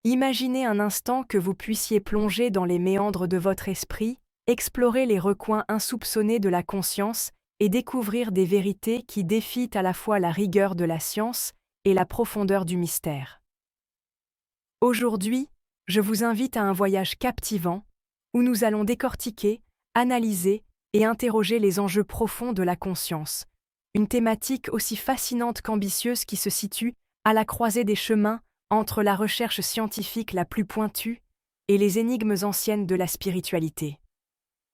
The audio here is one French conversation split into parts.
Imaginez un instant que vous puissiez plonger dans les méandres de votre esprit, explorer les recoins insoupçonnés de la conscience et découvrir des vérités qui défient à la fois la rigueur de la science et la profondeur du mystère. Aujourd'hui, je vous invite à un voyage captivant où nous allons décortiquer, analyser et interroger les enjeux profonds de la conscience, une thématique aussi fascinante qu'ambitieuse qui se situe à la croisée des chemins entre la recherche scientifique la plus pointue et les énigmes anciennes de la spiritualité.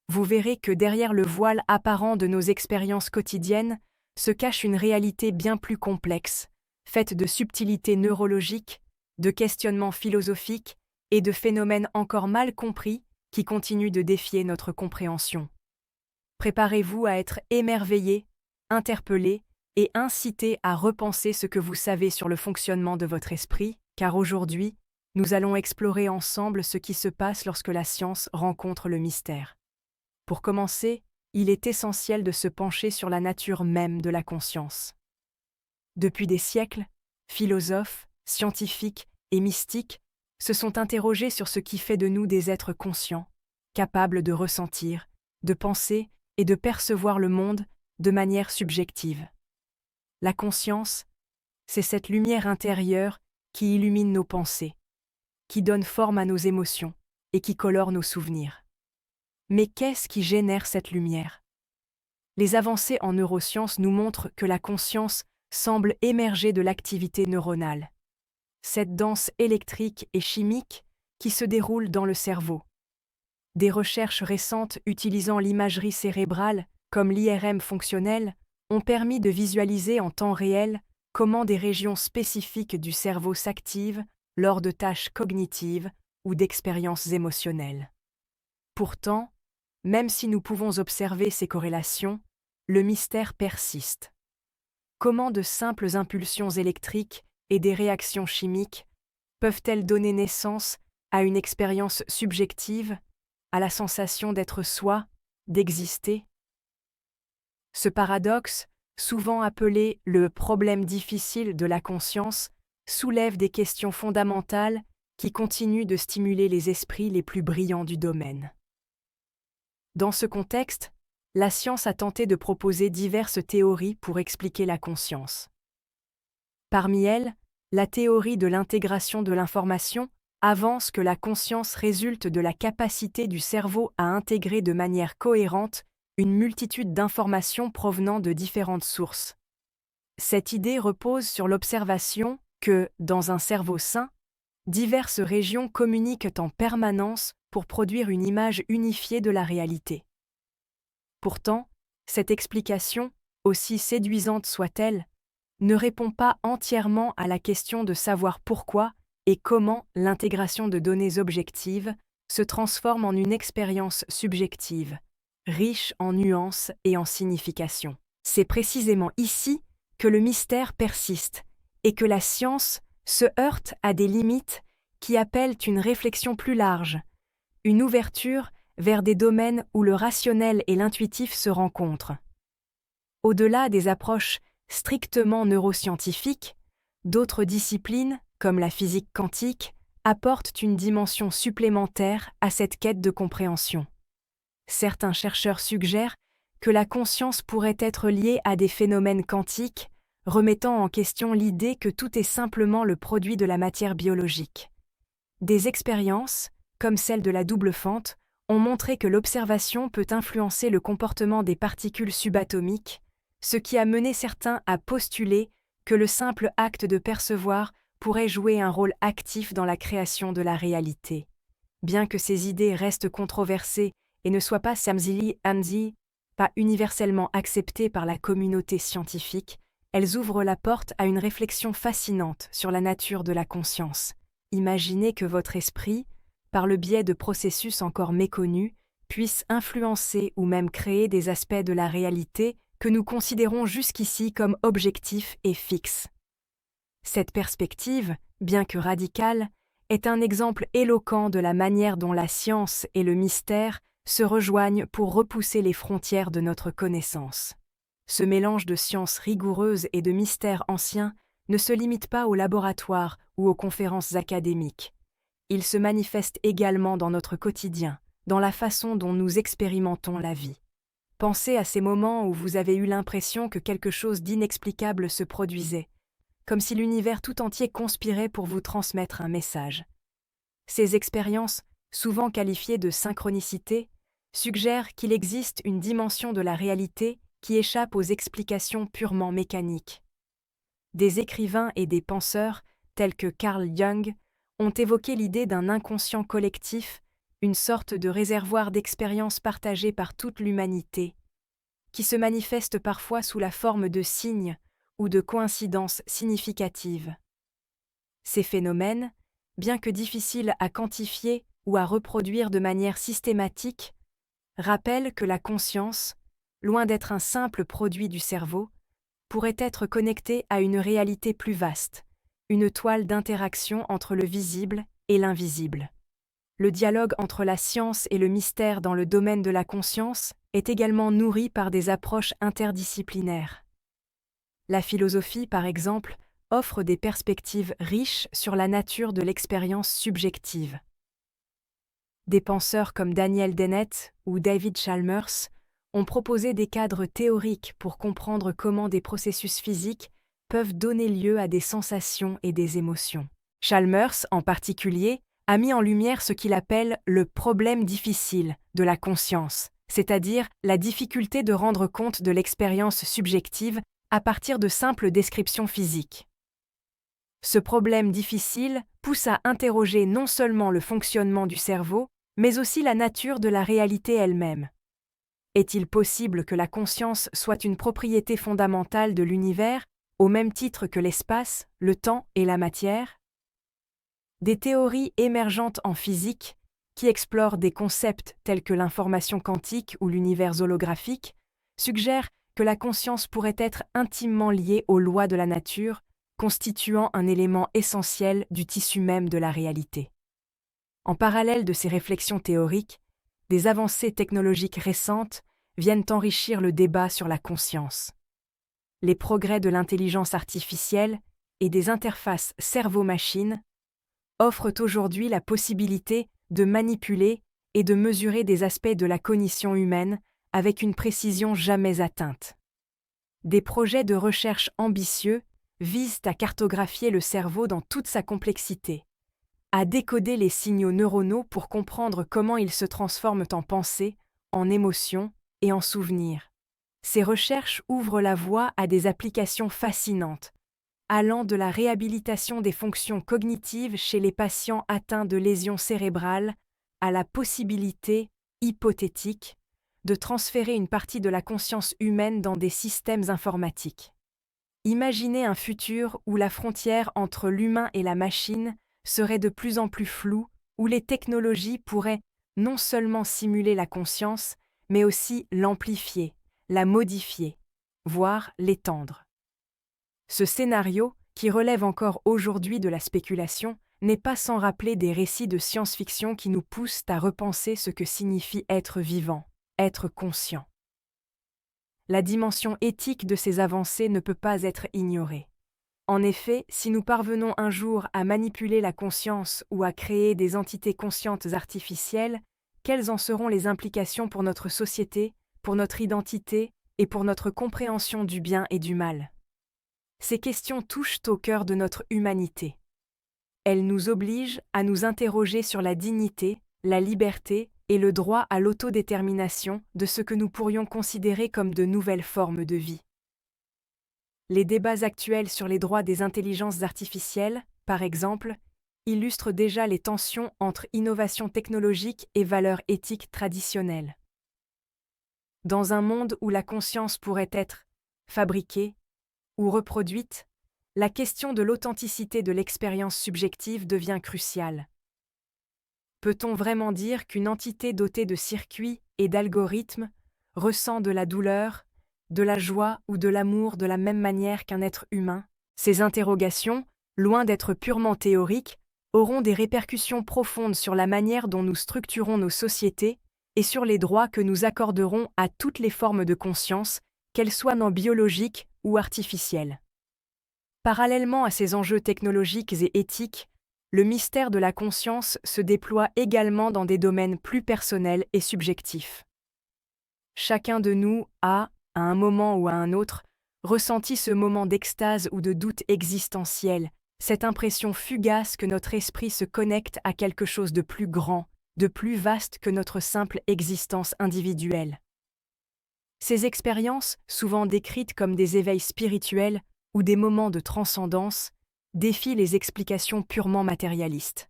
Vous verrez que derrière le voile apparent de nos expériences quotidiennes se cache une réalité bien plus complexe, faite de subtilités neurologiques, de questionnements philosophiques et de phénomènes encore mal compris qui continuent de défier notre compréhension. Préparez-vous à être émerveillés, interpellés et incités à repenser ce que vous savez sur le fonctionnement de votre esprit, car aujourd'hui, nous allons explorer ensemble ce qui se passe lorsque la science rencontre le mystère. Pour commencer, il est essentiel de se pencher sur la nature même de la conscience. Depuis des siècles, philosophes, scientifiques et mystiques se sont interrogés sur ce qui fait de nous des êtres conscients, capables de ressentir, de penser et de percevoir le monde de manière subjective. La conscience, c'est cette lumière intérieure qui illumine nos pensées, qui donne forme à nos émotions et qui colore nos souvenirs. Mais qu'est-ce qui génère cette lumière? Les avancées en neurosciences nous montrent que la conscience semble émerger de l'activité neuronale, cette danse électrique et chimique qui se déroule dans le cerveau. Des recherches récentes utilisant l'imagerie cérébrale, comme l'IRM fonctionnelle, ont permis de visualiser en temps réel comment des régions spécifiques du cerveau s'activent lors de tâches cognitives ou d'expériences émotionnelles. Pourtant, même si nous pouvons observer ces corrélations, le mystère persiste. Comment de simples impulsions électriques et des réactions chimiques peuvent-elles donner naissance à une expérience subjective, à la sensation d'être soi, d'exister? Ce paradoxe, souvent appelé le problème difficile de la conscience, soulève des questions fondamentales qui continuent de stimuler les esprits les plus brillants du domaine. Dans ce contexte, la science a tenté de proposer diverses théories pour expliquer la conscience. Parmi elles, la théorie de l'intégration de l'information avance que la conscience résulte de la capacité du cerveau à intégrer de manière cohérente une multitude d'informations provenant de différentes sources. Cette idée repose sur l'observation que, dans un cerveau sain, diverses régions communiquent en permanence pour produire une image unifiée de la réalité. Pourtant, cette explication, aussi séduisante soit-elle, ne répond pas entièrement à la question de savoir pourquoi et comment l'intégration de données objectives se transforme en une expérience subjective, riche en nuances et en significations. C'est précisément ici que le mystère persiste et que la science se heurte à des limites qui appellent une réflexion plus large, une ouverture vers des domaines où le rationnel et l'intuitif se rencontrent. Au-delà des approches strictement neuroscientifiques, d'autres disciplines, comme la physique quantique, apportent une dimension supplémentaire à cette quête de compréhension. Certains chercheurs suggèrent que la conscience pourrait être liée à des phénomènes quantiques, remettant en question l'idée que tout est simplement le produit de la matière biologique. Des expériences, comme celle de la double fente, ont montré que l'observation peut influencer le comportement des particules subatomiques, ce qui a mené certains à postuler que le simple acte de percevoir pourrait jouer un rôle actif dans la création de la réalité. Bien que ces idées restent controversées et ne soient pas pas universellement acceptées par la communauté scientifique, elles ouvrent la porte à une réflexion fascinante sur la nature de la conscience. Imaginez que votre esprit, par le biais de processus encore méconnus, puisse influencer ou même créer des aspects de la réalité que nous considérons jusqu'ici comme objectifs et fixes. Cette perspective, bien que radicale, est un exemple éloquent de la manière dont la science et le mystère se rejoignent pour repousser les frontières de notre connaissance. Ce mélange de sciences rigoureuses et de mystères anciens ne se limite pas aux laboratoires ou aux conférences académiques. Il se manifeste également dans notre quotidien, dans la façon dont nous expérimentons la vie. Pensez à ces moments où vous avez eu l'impression que quelque chose d'inexplicable se produisait, comme si l'univers tout entier conspirait pour vous transmettre un message. Ces expériences, souvent qualifiées de synchronicité, suggèrent qu'il existe une dimension de la réalité qui échappe aux explications purement mécaniques. Des écrivains et des penseurs, tels que Carl Jung, ont évoqué l'idée d'un inconscient collectif, une sorte de réservoir d'expériences partagées par toute l'humanité, qui se manifeste parfois sous la forme de signes ou de coïncidences significatives. Ces phénomènes, bien que difficiles à quantifier ou à reproduire de manière systématique, rappellent que la conscience, loin d'être un simple produit du cerveau, pourrait être connectée à une réalité plus vaste, une toile d'interaction entre le visible et l'invisible. Le dialogue entre la science et le mystère dans le domaine de la conscience est également nourri par des approches interdisciplinaires. La philosophie, par exemple, offre des perspectives riches sur la nature de l'expérience subjective. Des penseurs comme Daniel Dennett ou David Chalmers ont proposé des cadres théoriques pour comprendre comment des processus physiques peuvent donner lieu à des sensations et des émotions. Chalmers, en particulier, a mis en lumière ce qu'il appelle le problème difficile de la conscience, c'est-à-dire la difficulté de rendre compte de l'expérience subjective à partir de simples descriptions physiques. Ce problème difficile pousse à interroger non seulement le fonctionnement du cerveau, mais aussi la nature de la réalité elle-même. Est-il possible que la conscience soit une propriété fondamentale de l'univers, au même titre que l'espace, le temps et la matière ? Des théories émergentes en physique, qui explorent des concepts tels que l'information quantique ou l'univers holographique, suggèrent que la conscience pourrait être intimement liée aux lois de la nature, constituant un élément essentiel du tissu même de la réalité. En parallèle de ces réflexions théoriques, des avancées technologiques récentes viennent enrichir le débat sur la conscience. Les progrès de l'intelligence artificielle et des interfaces cerveau-machine offrent aujourd'hui la possibilité de manipuler et de mesurer des aspects de la cognition humaine avec une précision jamais atteinte. Des projets de recherche ambitieux visent à cartographier le cerveau dans toute sa complexité, à décoder les signaux neuronaux pour comprendre comment ils se transforment en pensées, en émotions et en souvenirs. Ces recherches ouvrent la voie à des applications fascinantes, allant de la réhabilitation des fonctions cognitives chez les patients atteints de lésions cérébrales à la possibilité, hypothétique, de transférer une partie de la conscience humaine dans des systèmes informatiques. Imaginez un futur où la frontière entre l'humain et la machine serait de plus en plus floue, où les technologies pourraient non seulement simuler la conscience, mais aussi l'amplifier, la modifier, voire l'étendre. Ce scénario, qui relève encore aujourd'hui de la spéculation, n'est pas sans rappeler des récits de science-fiction qui nous poussent à repenser ce que signifie être vivant, être conscient. La dimension éthique de ces avancées ne peut pas être ignorée. En effet, si nous parvenons un jour à manipuler la conscience ou à créer des entités conscientes artificielles, quelles en seront les implications pour notre société, pour notre identité et pour notre compréhension du bien et du mal ? Ces questions touchent au cœur de notre humanité. Elles nous obligent à nous interroger sur la dignité, la liberté et le droit à l'autodétermination de ce que nous pourrions considérer comme de nouvelles formes de vie. Les débats actuels sur les droits des intelligences artificielles, par exemple, illustrent déjà les tensions entre innovation technologique et valeurs éthiques traditionnelles. Dans un monde où la conscience pourrait être fabriquée ou reproduite, la question de l'authenticité de l'expérience subjective devient cruciale. Peut-on vraiment dire qu'une entité dotée de circuits et d'algorithmes ressent de la douleur, de la joie ou de l'amour de la même manière qu'un être humain ? Ces interrogations, loin d'être purement théoriques, auront des répercussions profondes sur la manière dont nous structurons nos sociétés et sur les droits que nous accorderons à toutes les formes de conscience, qu'elles soient non biologiques ou artificielles. Parallèlement à ces enjeux technologiques et éthiques, le mystère de la conscience se déploie également dans des domaines plus personnels et subjectifs. Chacun de nous a, à un moment ou à un autre, ressenti ce moment d'extase ou de doute existentiel, cette impression fugace que notre esprit se connecte à quelque chose de plus grand, de plus vaste que notre simple existence individuelle. Ces expériences, souvent décrites comme des éveils spirituels ou des moments de transcendance, défient les explications purement matérialistes.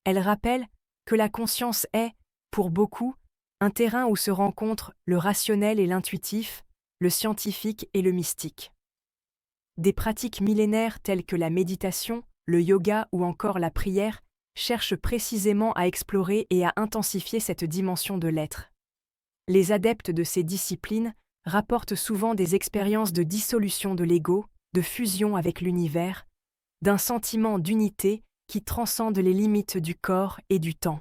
Elles rappellent que la conscience est, pour beaucoup, un terrain où se rencontrent le rationnel et l'intuitif, le scientifique et le mystique. Des pratiques millénaires telles que la méditation, le yoga ou encore la prière cherchent précisément à explorer et à intensifier cette dimension de l'être. Les adeptes de ces disciplines rapportent souvent des expériences de dissolution de l'ego, de fusion avec l'univers, d'un sentiment d'unité qui transcende les limites du corps et du temps.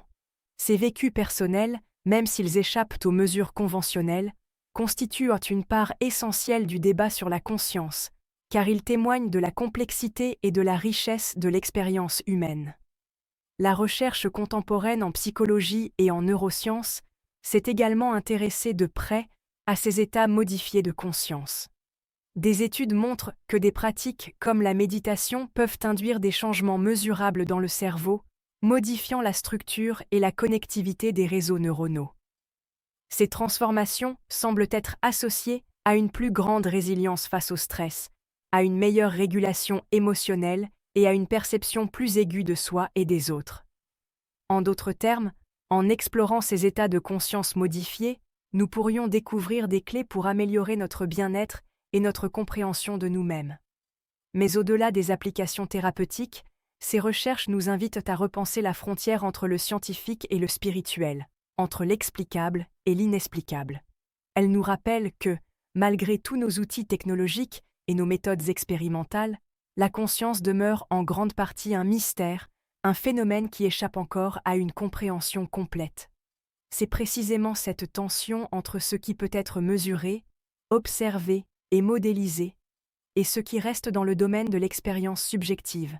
Ces vécus personnels, même s'ils échappent aux mesures conventionnelles, constituent une part essentielle du débat sur la conscience, car ils témoignent de la complexité et de la richesse de l'expérience humaine. La recherche contemporaine en psychologie et en neurosciences s'est également intéressée de près à ces états modifiés de conscience. Des études montrent que des pratiques comme la méditation peuvent induire des changements mesurables dans le cerveau, modifiant la structure et la connectivité des réseaux neuronaux. Ces transformations semblent être associées à une plus grande résilience face au stress, à une meilleure régulation émotionnelle et à une perception plus aiguë de soi et des autres. En d'autres termes, en explorant ces états de conscience modifiés, nous pourrions découvrir des clés pour améliorer notre bien-être et notre compréhension de nous-mêmes. Mais au-delà des applications thérapeutiques, ces recherches nous invitent à repenser la frontière entre le scientifique et le spirituel, entre l'explicable et l'inexplicable. Elles nous rappellent que, malgré tous nos outils technologiques et nos méthodes expérimentales, la conscience demeure en grande partie un mystère, un phénomène qui échappe encore à une compréhension complète. C'est précisément cette tension entre ce qui peut être mesuré, observé et modélisé, et ce qui reste dans le domaine de l'expérience subjective,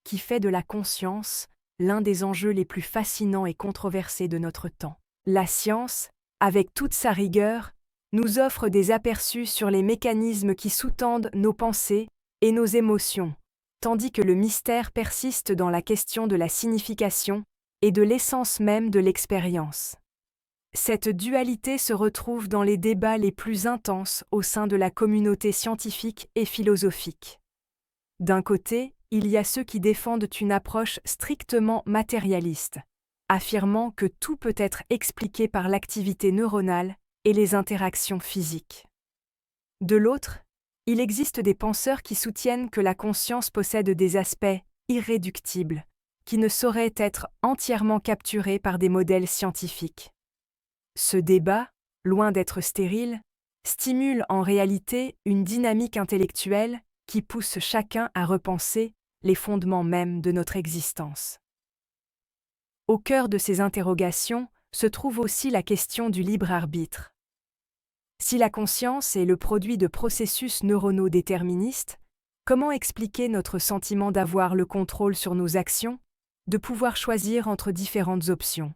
qui fait de la conscience l'un des enjeux les plus fascinants et controversés de notre temps. La science, avec toute sa rigueur, nous offre des aperçus sur les mécanismes qui sous-tendent nos pensées et nos émotions, tandis que le mystère persiste dans la question de la signification et de l'essence même de l'expérience. Cette dualité se retrouve dans les débats les plus intenses au sein de la communauté scientifique et philosophique. D'un côté, il y a ceux qui défendent une approche strictement matérialiste, affirmant que tout peut être expliqué par l'activité neuronale et les interactions physiques. De l'autre, il existe des penseurs qui soutiennent que la conscience possède des aspects irréductibles, qui ne sauraient être entièrement capturés par des modèles scientifiques. Ce débat, loin d'être stérile, stimule en réalité une dynamique intellectuelle qui pousse chacun à repenser les fondements mêmes de notre existence. Au cœur de ces interrogations se trouve aussi la question du libre arbitre. Si la conscience est le produit de processus neuronaux déterministes, comment expliquer notre sentiment d'avoir le contrôle sur nos actions, de pouvoir choisir entre différentes options?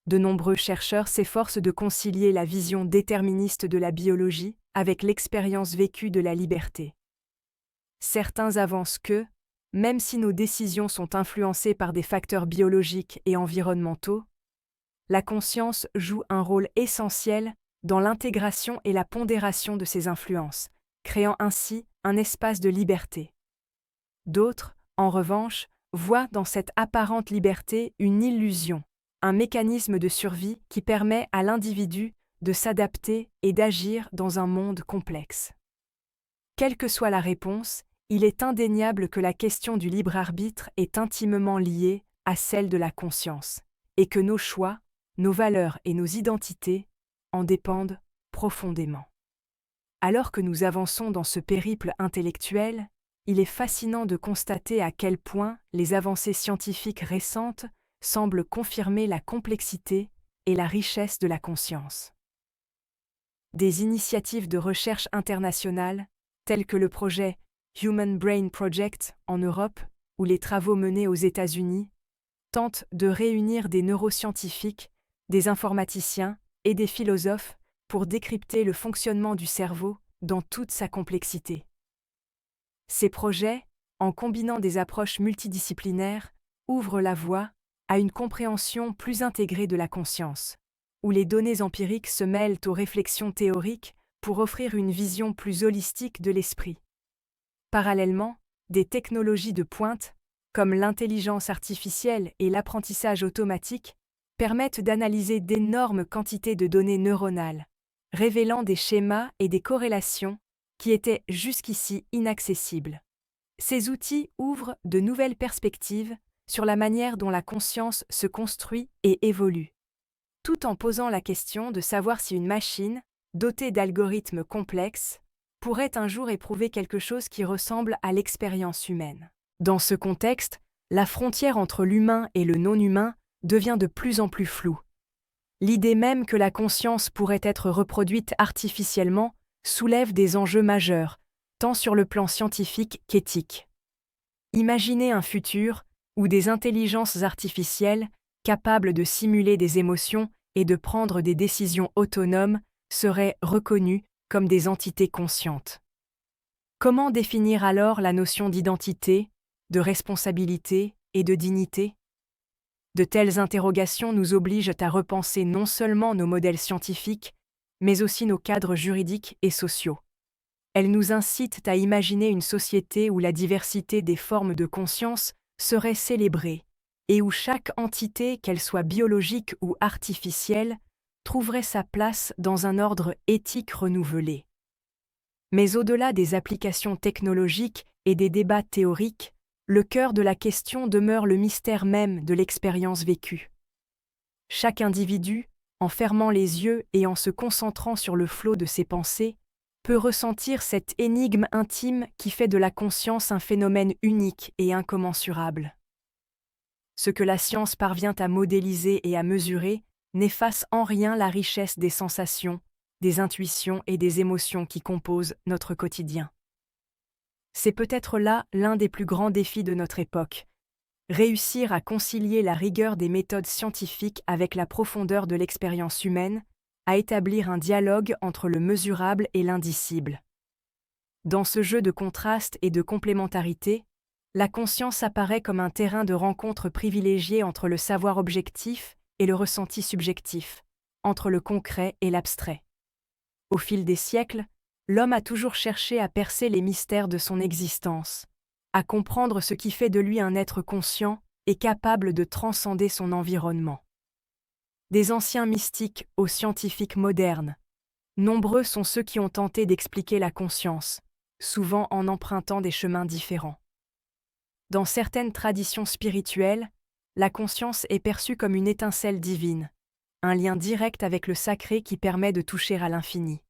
De nombreux chercheurs s'efforcent de concilier la vision déterministe de la biologie avec l'expérience vécue de la liberté. Certains avancent que, même si nos décisions sont influencées par des facteurs biologiques et environnementaux, la conscience joue un rôle essentiel dans l'intégration et la pondération de ces influences, créant ainsi un espace de liberté. D'autres, en revanche, voient dans cette apparente liberté une illusion, un mécanisme de survie qui permet à l'individu de s'adapter et d'agir dans un monde complexe. Quelle que soit la réponse, il est indéniable que la question du libre arbitre est intimement liée à celle de la conscience, et que nos choix, nos valeurs et nos identités en dépendent profondément. Alors que nous avançons dans ce périple intellectuel, il est fascinant de constater à quel point les avancées scientifiques récentes semblent confirmer la complexité et la richesse de la conscience. Des initiatives de recherche internationales, telles que le projet Human Brain Project en Europe où les travaux menés aux États-Unis tentent de réunir des neuroscientifiques, des informaticiens et des philosophes pour décrypter le fonctionnement du cerveau dans toute sa complexité. Ces projets, en combinant des approches multidisciplinaires, ouvrent la voie à une compréhension plus intégrée de la conscience, où les données empiriques se mêlent aux réflexions théoriques pour offrir une vision plus holistique de l'esprit. Parallèlement, des technologies de pointe, comme l'intelligence artificielle et l'apprentissage automatique, permettent d'analyser d'énormes quantités de données neuronales, révélant des schémas et des corrélations qui étaient jusqu'ici inaccessibles. Ces outils ouvrent de nouvelles perspectives sur la manière dont la conscience se construit et évolue, tout en posant la question de savoir si une machine, dotée d'algorithmes complexes, pourrait un jour éprouver quelque chose qui ressemble à l'expérience humaine. Dans ce contexte, la frontière entre l'humain et le non-humain devient de plus en plus floue. L'idée même que la conscience pourrait être reproduite artificiellement soulève des enjeux majeurs, tant sur le plan scientifique qu'éthique. Imaginez un futur où des intelligences artificielles, capables de simuler des émotions et de prendre des décisions autonomes, seraient reconnues comme des entités conscientes. Comment définir alors la notion d'identité, de responsabilité et de dignité ? De telles interrogations nous obligent à repenser non seulement nos modèles scientifiques, mais aussi nos cadres juridiques et sociaux. Elles nous incitent à imaginer une société où la diversité des formes de conscience serait célébrée et où chaque entité, qu'elle soit biologique ou artificielle, trouverait sa place dans un ordre éthique renouvelé. Mais au-delà des applications technologiques et des débats théoriques, le cœur de la question demeure le mystère même de l'expérience vécue. Chaque individu, en fermant les yeux et en se concentrant sur le flot de ses pensées, peut ressentir cette énigme intime qui fait de la conscience un phénomène unique et incommensurable. Ce que la science parvient à modéliser et à mesurer n'efface en rien la richesse des sensations, des intuitions et des émotions qui composent notre quotidien. C'est peut-être là l'un des plus grands défis de notre époque, réussir à concilier la rigueur des méthodes scientifiques avec la profondeur de l'expérience humaine, à établir un dialogue entre le mesurable et l'indicible. Dans ce jeu de contraste et de complémentarité, la conscience apparaît comme un terrain de rencontre privilégié entre le savoir objectif et le ressenti subjectif, entre le concret et l'abstrait. Au fil des siècles, l'homme a toujours cherché à percer les mystères de son existence, à comprendre ce qui fait de lui un être conscient et capable de transcender son environnement. Des anciens mystiques aux scientifiques modernes, nombreux sont ceux qui ont tenté d'expliquer la conscience, souvent en empruntant des chemins différents. Dans certaines traditions spirituelles, la conscience est perçue comme une étincelle divine, un lien direct avec le sacré qui permet de toucher à l'infini.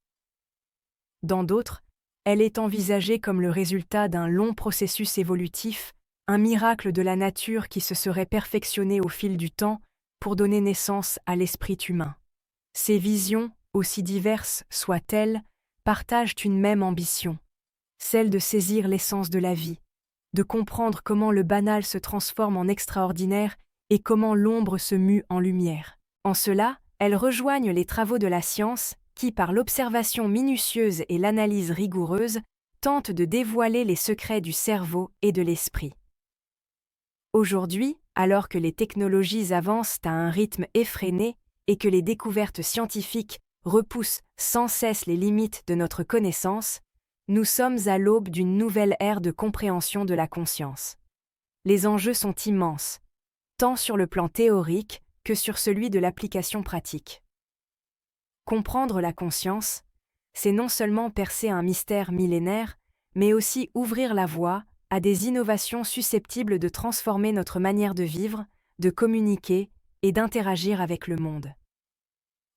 Dans d'autres, elle est envisagée comme le résultat d'un long processus évolutif, un miracle de la nature qui se serait perfectionné au fil du temps pour donner naissance à l'esprit humain. Ces visions, aussi diverses soient-elles, partagent une même ambition, celle de saisir l'essence de la vie, de comprendre comment le banal se transforme en extraordinaire et comment l'ombre se mue en lumière. En cela, elles rejoignent les travaux de la science qui, par l'observation minutieuse et l'analyse rigoureuse, tentent de dévoiler les secrets du cerveau et de l'esprit. Aujourd'hui, alors que les technologies avancent à un rythme effréné et que les découvertes scientifiques repoussent sans cesse les limites de notre connaissance, nous sommes à l'aube d'une nouvelle ère de compréhension de la conscience. Les enjeux sont immenses, tant sur le plan théorique que sur celui de l'application pratique. Comprendre la conscience, c'est non seulement percer un mystère millénaire, mais aussi ouvrir la voie à des innovations susceptibles de transformer notre manière de vivre, de communiquer et d'interagir avec le monde.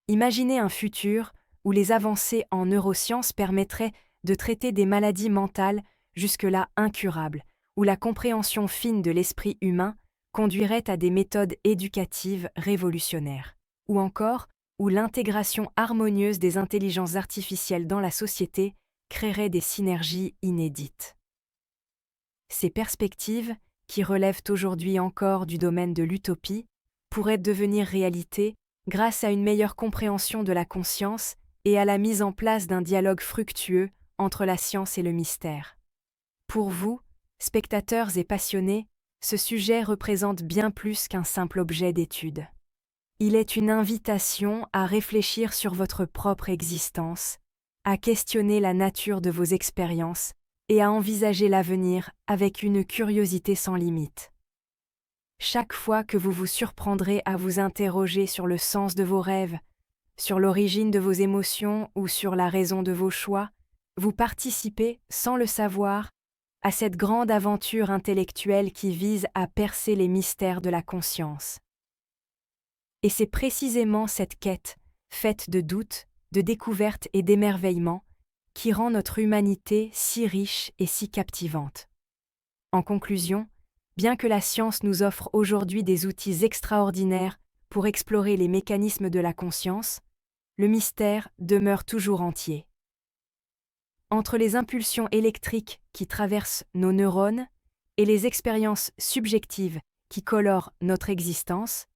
Imaginez un futur où les avancées en neurosciences permettraient de traiter des maladies mentales jusque-là incurables, où la compréhension fine de l'esprit humain conduirait à des méthodes éducatives révolutionnaires, ou encore où l'intégration harmonieuse des intelligences artificielles dans la société créerait des synergies inédites. Ces perspectives, qui relèvent aujourd'hui encore du domaine de l'utopie, pourraient devenir réalité grâce à une meilleure compréhension de la conscience et à la mise en place d'un dialogue fructueux entre la science et le mystère. Pour vous, spectateurs et passionnés, ce sujet représente bien plus qu'un simple objet d'étude. Il est une invitation à réfléchir sur votre propre existence, à questionner la nature de vos expériences et à envisager l'avenir avec une curiosité sans limite. Chaque fois que vous vous surprendrez à vous interroger sur le sens de vos rêves, sur l'origine de vos émotions ou sur la raison de vos choix, vous participez, sans le savoir, à cette grande aventure intellectuelle qui vise à percer les mystères de la conscience. Et c'est précisément cette quête, faite de doutes, de découvertes et d'émerveillements, qui rend notre humanité si riche et si captivante. En conclusion, bien que la science nous offre aujourd'hui des outils extraordinaires pour explorer les mécanismes de la conscience, le mystère demeure toujours entier. Entre les impulsions électriques qui traversent nos neurones et les expériences subjectives qui colorent notre existence,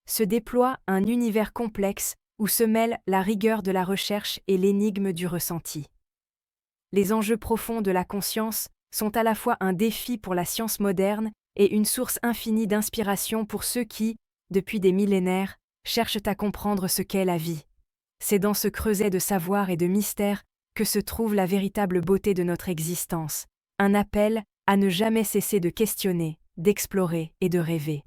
se déploie un univers complexe où se mêlent la rigueur de la recherche et l'énigme du ressenti. Les enjeux profonds de la conscience sont à la fois un défi pour la science moderne et une source infinie d'inspiration pour ceux qui, depuis des millénaires, cherchent à comprendre ce qu'est la vie. C'est dans ce creuset de savoir et de mystère que se trouve la véritable beauté de notre existence, un appel à ne jamais cesser de questionner, d'explorer et de rêver.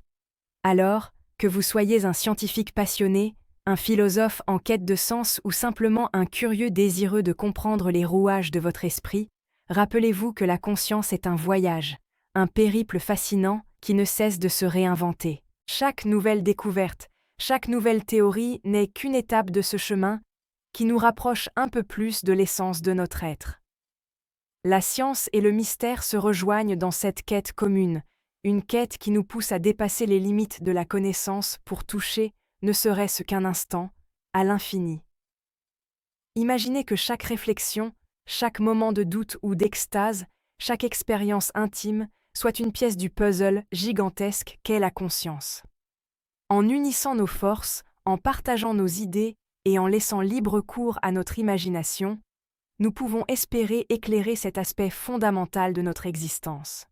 Alors, que vous soyez un scientifique passionné, un philosophe en quête de sens ou simplement un curieux désireux de comprendre les rouages de votre esprit, rappelez-vous que la conscience est un voyage, un périple fascinant qui ne cesse de se réinventer. Chaque nouvelle découverte, chaque nouvelle théorie n'est qu'une étape de ce chemin qui nous rapproche un peu plus de l'essence de notre être. La science et le mystère se rejoignent dans cette quête commune, une quête qui nous pousse à dépasser les limites de la connaissance pour toucher, ne serait-ce qu'un instant, à l'infini. Imaginez que chaque réflexion, chaque moment de doute ou d'extase, chaque expérience intime soit une pièce du puzzle gigantesque qu'est la conscience. En unissant nos forces, en partageant nos idées et en laissant libre cours à notre imagination, nous pouvons espérer éclairer cet aspect fondamental de notre existence.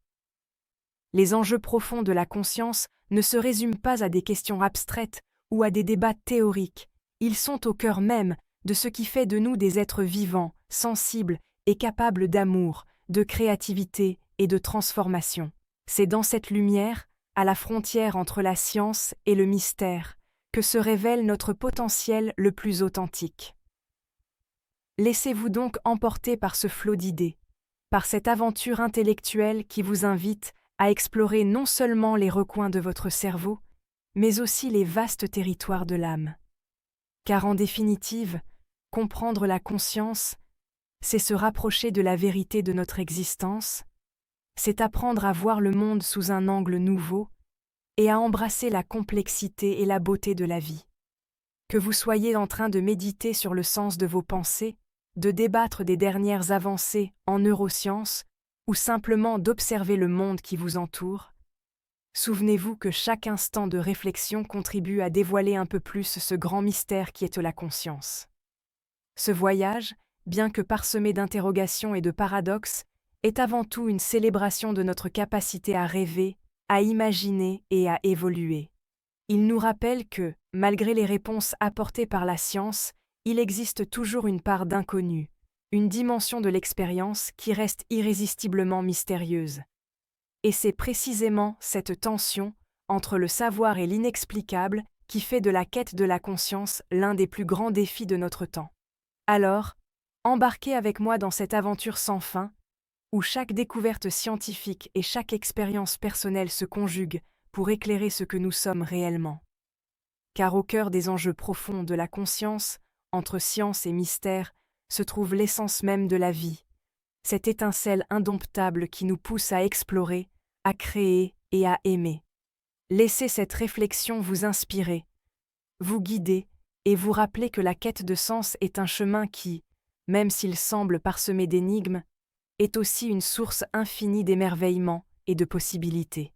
Les enjeux profonds de la conscience ne se résument pas à des questions abstraites ou à des débats théoriques, ils sont au cœur même de ce qui fait de nous des êtres vivants, sensibles et capables d'amour, de créativité et de transformation. C'est dans cette lumière, à la frontière entre la science et le mystère, que se révèle notre potentiel le plus authentique. Laissez-vous donc emporter par ce flot d'idées, par cette aventure intellectuelle qui vous invite à explorer non seulement les recoins de votre cerveau, mais aussi les vastes territoires de l'âme. Car en définitive, comprendre la conscience, c'est se rapprocher de la vérité de notre existence, c'est apprendre à voir le monde sous un angle nouveau et à embrasser la complexité et la beauté de la vie. Que vous soyez en train de méditer sur le sens de vos pensées, de débattre des dernières avancées en neurosciences ou simplement d'observer le monde qui vous entoure, souvenez-vous que chaque instant de réflexion contribue à dévoiler un peu plus ce grand mystère qui est la conscience. Ce voyage, bien que parsemé d'interrogations et de paradoxes, est avant tout une célébration de notre capacité à rêver, à imaginer et à évoluer. Il nous rappelle que, malgré les réponses apportées par la science, il existe toujours une part d'inconnu, une dimension de l'expérience qui reste irrésistiblement mystérieuse. Et c'est précisément cette tension entre le savoir et l'inexplicable qui fait de la quête de la conscience l'un des plus grands défis de notre temps. Alors, embarquez avec moi dans cette aventure sans fin, où chaque découverte scientifique et chaque expérience personnelle se conjuguent pour éclairer ce que nous sommes réellement. Car au cœur des enjeux profonds de la conscience, entre science et mystère, se trouve l'essence même de la vie, cette étincelle indomptable qui nous pousse à explorer, à créer et à aimer. Laissez cette réflexion vous inspirer, vous guider et vous rappeler que la quête de sens est un chemin qui, même s'il semble parsemé d'énigmes, est aussi une source infinie d'émerveillement et de possibilités.